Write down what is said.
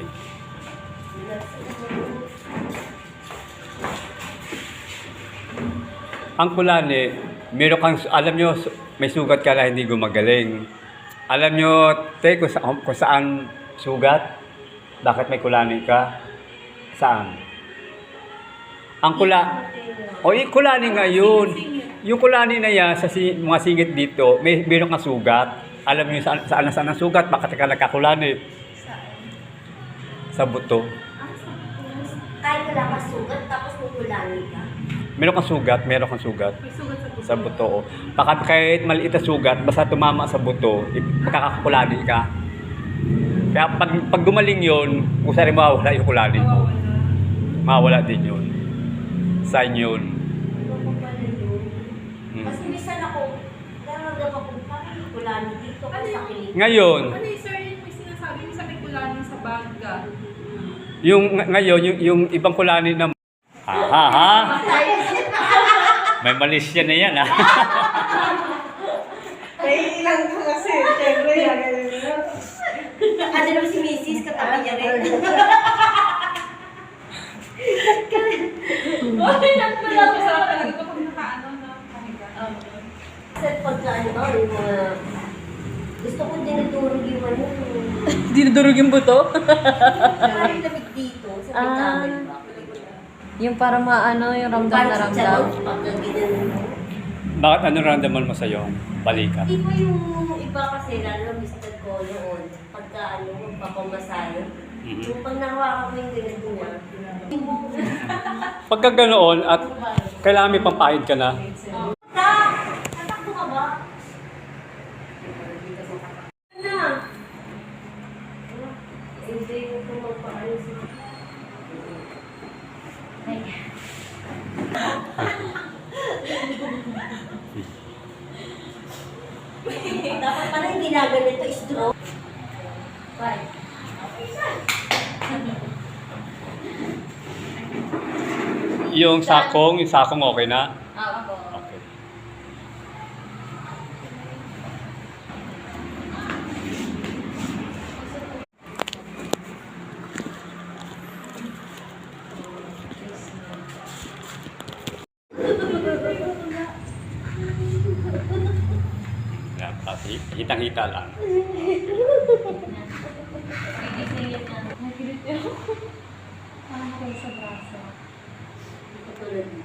Okay. Ang kulani, meron kang, alam nyo, may sugat ka na hindi gumagaling. Alam nyo, te, kung saan sugat? Bakit may kulani ka? Saan? Ang kulani nga yun. Yung kulani na yan, sa mga singit dito, meron kang sugat. Alam nyo saan ang sugat? Bakit ka nagkakulani? Sa buto. Kahit wala kang sugat, tapos may kulani ka. Meron kang sugat. May sugat Sa buto. Bakit kahit maliit na sugat, basta tumama sa buto, magkakakulani ka. Kaya pag gumaling yun, kung saan mawawala yung kulani mo, mawawala din yun. Sign yun. Kasi minsan ako, nararamdaman ko, parang may kulani dito kasi sa kilig. Ngayon, Ano yung sir, yung may sinasabi mo sa may kulani sa baga? ngayon, yung ibang kulani na ha? May malis yan na yan, ha? May ilang ka kasi, syempre, ganun yun. Ano naman si Mrs. katabi niya rin. Okay lang pala ako sa talaga kapag nakaano na kahiga. Kasi pagka ano ba, yung mga... Gusto ko dinudurog yung ano. Dinudurog yung buto? Parang lamig dito, sa may camel ba? Yung para maano, yung ramdam na Parang si ramdam. Charot, pagka ginano mo. Bakit ano ramdaman mo sa'yo? Balikat. Di ba yung iba kasi, lalo na Mr. ko noon, pagka ano, magpapamasayo. Yung pag nahawakan mo yung ganito niya, Pagka ganoon at kailangan may pampahid ka na, Tatakbo ka ba? Na! Hindi mo ito magpaayos. Dapat pala hindi na ganito is draw. Bye. yung sakong okay na? Ako. Okay. Yan, pati hitang-hita lang. Parang kayo sa braso. Tulad mo.